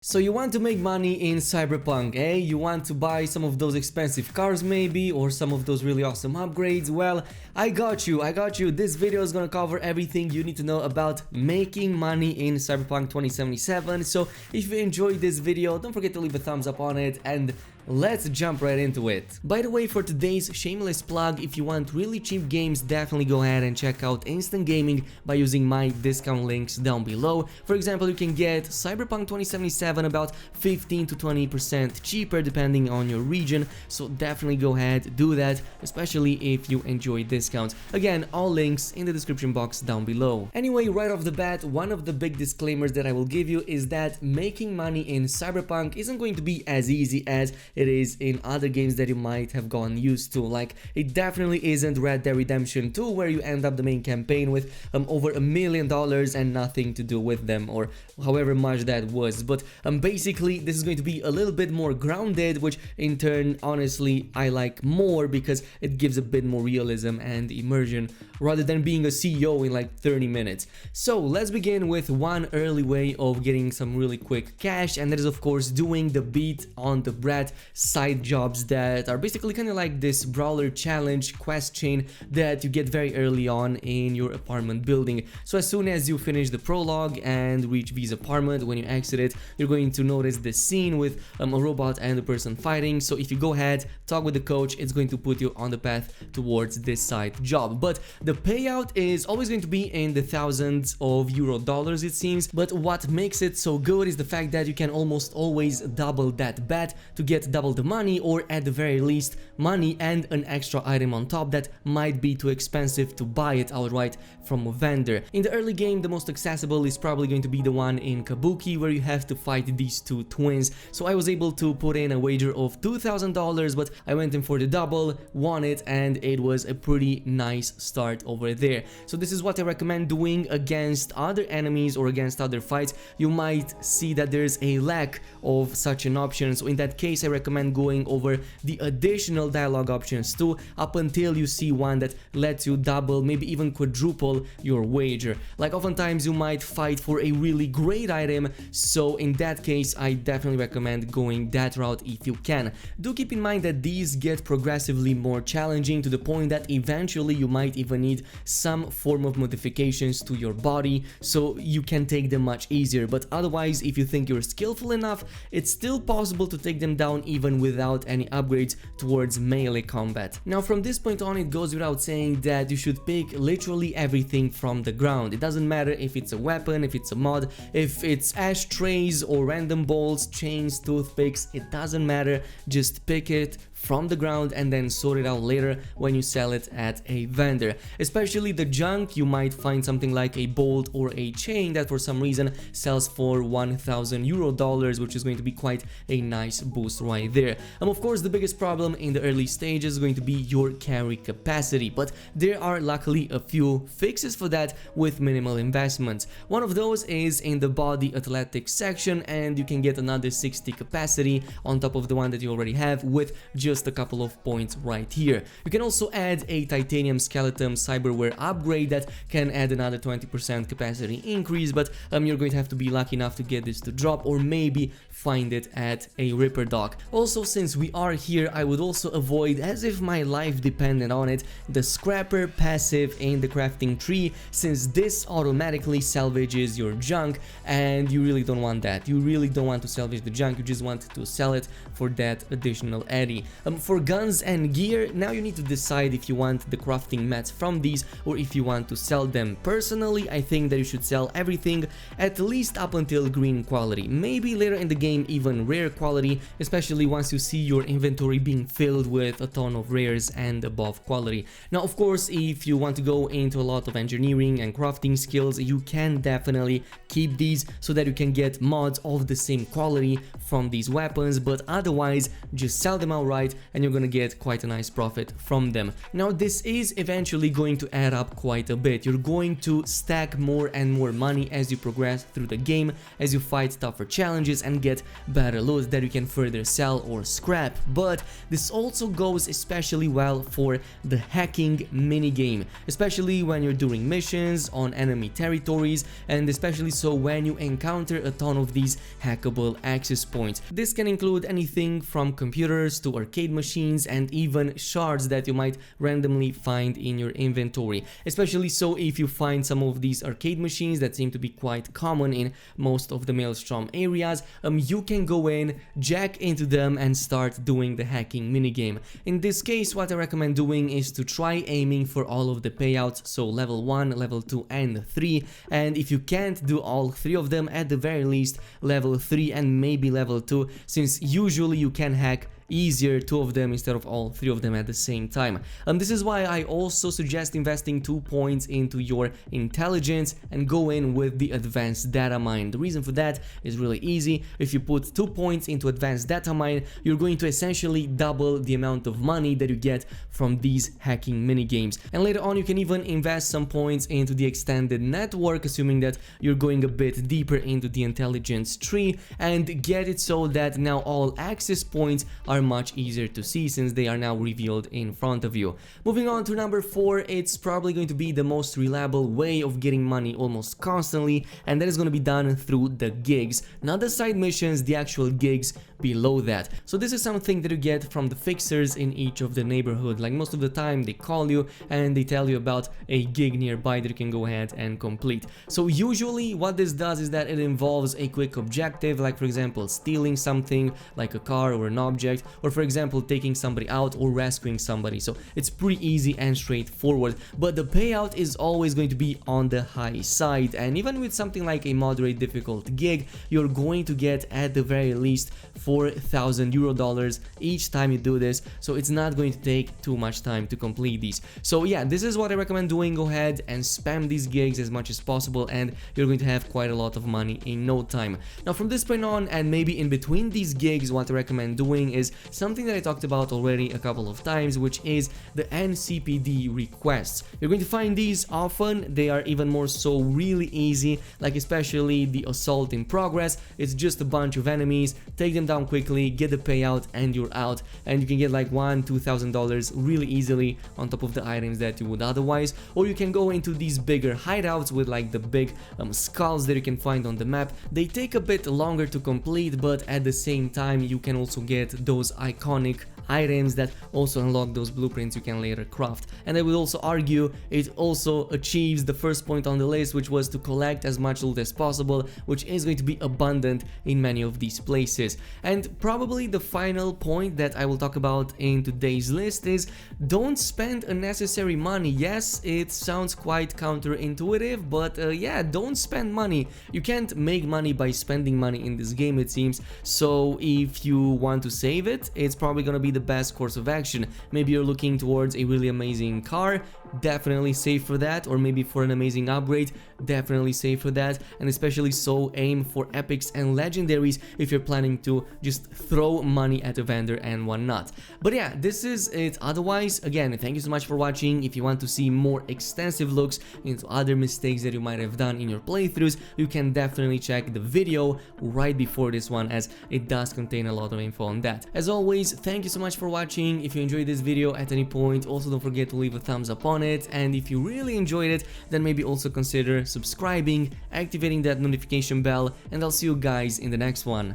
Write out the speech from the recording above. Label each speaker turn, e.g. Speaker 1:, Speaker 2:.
Speaker 1: So you want to make money in Cyberpunk, eh? You want to buy some of those expensive cars maybe, or some of those really awesome upgrades? Well, I got you. This video is gonna cover everything you need to know about making money in Cyberpunk 2077. So if you enjoyed this video, don't forget to leave a thumbs up on it, and let's jump right into it. By the way, for today's shameless plug, if you want really cheap games, definitely go ahead and check out Instant Gaming by using my discount links down below. For example, you can get Cyberpunk 2077 about 15 to 20% cheaper depending on your region, so definitely go ahead, do that, especially if you enjoy discounts. Again, all links in the description box down below. Anyway, right off the bat, one of the big disclaimers that I will give you is that making money in Cyberpunk isn't going to be as easy as it is in other games that you might have gotten used to. Like, it definitely isn't Red Dead Redemption 2, where you end up the main campaign with over $1 million and nothing to do with them, or however much that was. But basically this is going to be a little bit more grounded, which in turn honestly I like more because it gives a bit more realism and immersion rather than being a CEO in like 30 minutes. So let's begin with one early way of getting some really quick cash, and that is of course doing the beat on the brat side jobs that are basically kind of like this brawler challenge quest chain that you get very early on in your apartment building. So as soon as you finish the prologue and reach V's apartment, when you exit it, you're going to notice the scene with a robot and a person fighting. So if you go ahead, talk with the coach, it's going to put you on the path towards this side job. But the payout is always going to be in the thousands of dollars it seems. But what makes it so good is the fact that you can almost always double that bet to get double the money, or at the very least money and an extra item on top that might be too expensive to buy it outright from a vendor. In the early game, the most accessible is probably going to be the one in Kabuki, where you have to fight these two twins. So I was able to put in a wager of $2,000, but I went in for the double, won it, and it was a pretty nice start over there. So this is what I recommend doing against other enemies or against other fights. You might see that there's a lack of such an option, so in that case I recommend going over the additional dialogue options too, up until you see one that lets you double, maybe even quadruple your wager. Like, oftentimes you might fight for a really great item, so in that case I definitely recommend going that route if you can. Do keep in mind that these get progressively more challenging, to the point that eventually you might even need some form of modifications to your body so you can take them much easier. But otherwise, if you think you're skillful enough, it's still possible to take them down even without any upgrades towards melee combat. Now from this point on, it goes without saying that you should pick literally everything from the ground. It doesn't matter if it's a weapon, if it's a mod, if it's ashtrays or random balls, chains, toothpicks, it doesn't matter, just pick it from the ground and then sort it out later when you sell it at a vendor. Especially the junk, you might find something like a bolt or a chain that for some reason sells for $1,000, which is going to be quite a nice boost right there. Of course, the biggest problem in the early stages is going to be your carry capacity, but there are luckily a few fixes for that with minimal investments. One of those is in the body athletics section, and you can get another 60 capacity on top of the one that you already have with just a couple of points right here. You can also add a titanium skeleton cyberware upgrade that can add another 20% capacity increase, but you're going to have to be lucky enough to get this to drop, or maybe find it at a Ripper dock. Also, since we are here, I would also avoid, as if my life depended on it, the scrapper passive in the crafting tree, since this automatically salvages your junk, and you really don't want that. You really don't want to salvage the junk, you just want to sell it for that additional eddy. For guns and gear, now you need to decide if you want the crafting mats from these or if you want to sell them. Personally, I think that you should sell everything at least up until green quality, maybe later in the game even rare quality, especially once you see your inventory being filled with a ton of rares and above quality. Now of course, if you want to go into a lot of engineering and crafting skills, you can definitely keep these so that you can get mods of the same quality from these weapons, but otherwise just sell them outright right, and you're gonna get quite a nice profit from them. Now this is eventually going to add up quite a bit. You're going to stack more and more money as you progress through the game, as you fight tougher challenges and get better loot that you can further sell or scrap. But this also goes especially well for the hacking minigame, especially when you're doing missions on enemy territories, and especially so when you encounter a ton of these hackable access points. This can include anything from computers to arcade machines and even shards that you might randomly find in your inventory, especially so if you find some of these arcade machines that seem to be quite common in most of the Maelstrom areas. You can go in, jack into them and start doing the hacking minigame. In this case, what I recommend doing is to try aiming for all of the payouts, so level 1, level 2 and 3, and if you can't do all 3 of them, at the very least level 3 and maybe level 2, since usually you can hack easier 2 of them instead of all 3 of them at the same time. This is why I also suggest investing 2 points into your intelligence and go in with the advanced data mine. The reason for that is really easy. If you put 2 points into advanced data mine, you're going to essentially double the amount of money that you get from these hacking minigames. And later on you can even invest some points into the extended network, assuming that you're going a bit deeper into the intelligence tree, and get it so that now all access points are much easier to see since they are now revealed in front of you. Moving on to number 4, it's probably going to be the most reliable way of getting money almost constantly, and that is going to be done through the gigs, not the side missions, the actual gigs below that. So this is something that you get from the fixers in each of the neighborhood. Like most of the time they call you and they tell you about a gig nearby that you can go ahead and complete. So usually what this does is that it involves a quick objective, like for example stealing something like a car or an object, or for example taking somebody out or rescuing somebody. So it's pretty easy and straightforward, but the payout is always going to be on the high side, and even with something like a moderate difficult gig, you're going to get at the very least $4,000 each time you do this, so it's not going to take too much time to complete these. So yeah, this is what I recommend doing. Go ahead and spam these gigs as much as possible and you're going to have quite a lot of money in no time. Now from this point on, and maybe in between these gigs, what I recommend doing is something that I talked about already a couple of times, which is the NCPD requests. You're going to find these often. They are even more so really easy, like especially the assault in progress. It's just a bunch of enemies, take them down quickly, get the payout and you're out, and you can get like $1,000-$2,000 really easily on top of the items that you would otherwise. Or you can go into these bigger hideouts with like the big skulls that you can find on the map. They take a bit longer to complete, but at the same time you can also get those iconic items that also unlock those blueprints you can later craft. And I would also argue it also achieves the first point on the list, which was to collect as much loot as possible, which is going to be abundant in many of these places. And probably the final point that I will talk about in today's list is don't spend unnecessary money. Yes, it sounds quite counterintuitive, but yeah, don't spend money. You can't make money by spending money in this game, it seems. So if you want to save it, it's probably gonna be the best course of action. Maybe you're looking towards a really amazing car, definitely save for that, or maybe for an amazing upgrade, definitely save for that, and especially so aim for epics and legendaries if you're planning to just throw money at a vendor and whatnot. But yeah, this is it. Otherwise, again, thank you so much for watching. If you want to see more extensive looks into other mistakes that you might have done in your playthroughs, you can definitely check the video right before this one, as it does contain a lot of info on that. As always, thank you so much for watching. If you enjoyed this video at any point, also don't forget to leave a thumbs up on it, and if you really enjoyed it, then maybe also consider subscribing, activating that notification bell, and I'll see you guys in the next one.